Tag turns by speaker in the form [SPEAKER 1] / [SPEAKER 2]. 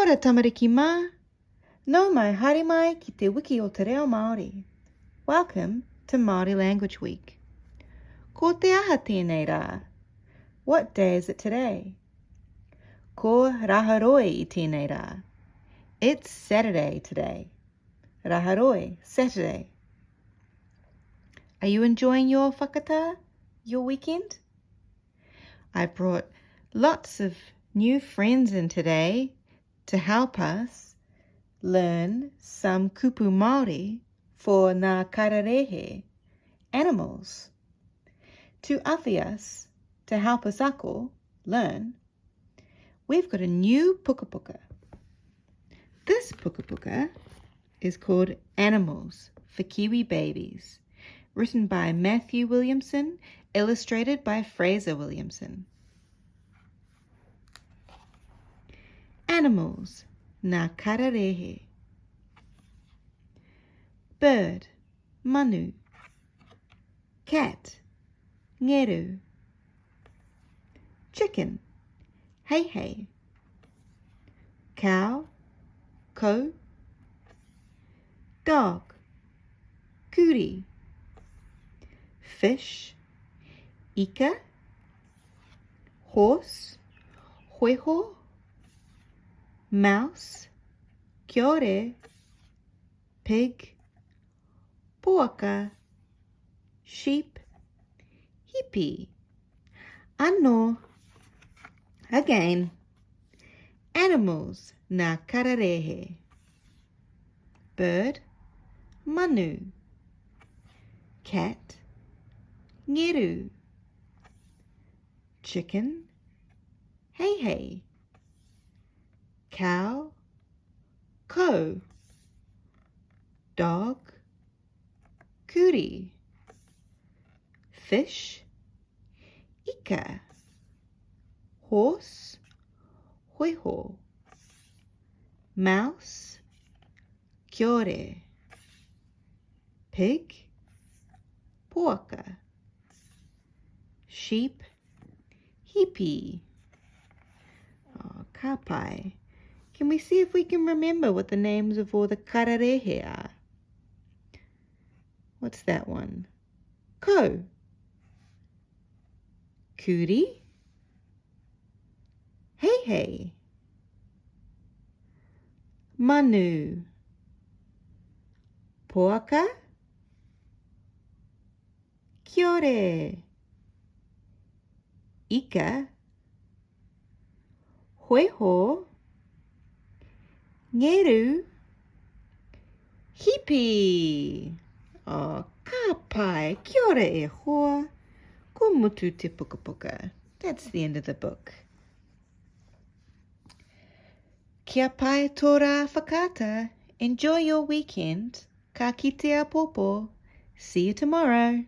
[SPEAKER 1] ora tamariki mā. No mai haere mai ki te Wiki o te reo Māori. Welcome to Māori Language Week. Ko te aha tēnei rā. What day is it today? Ko Rāhoroi I tēnei rā. It's Saturday today. Rāhoroi, Saturday. Are you enjoying your whakatā, your weekend? I brought lots of new friends in today to help us learn some kupu Māori for ngā kararehe, animals. To awhi us, to help us ako learn, we've got a new puka puka. This puka puka is called Animals for Kiwi Babies, written by Matthew Williamson, illustrated by Fraser Williamson. Animals, ngā kararehe. Bird, manu. Cat, ngeru. Chicken, hei hei. Cow, ko. Dog, kuri. Fish, ika. Horse, hoiho. Mouse, kiore. Pig, Pātaka. Sheep, hippie. Anō. Again. Animals, ngā kararehe. Bird, manu. Cat, ngeru. Chicken, hei hei. Cow, ko. Dog, kuri. Fish, ika. Horse, hoiho. Mouse, kiore. Pig, Pātaka. Sheep, hippie. Oh, ka pai. Can we see if we can remember what the names of all the kararehe are? What's that one? Ko. Kuri. Hei hei. Manu. Pātaka. Kiore. Ika. Hoiho. Ngeru. Hippie. Oh, ka pai. Kia ora e hoa. Ko mutu te puka puka. That's the end of the book. Kia pai tō rā whakata. Enjoy your weekend. Ka kitea popo. See you tomorrow.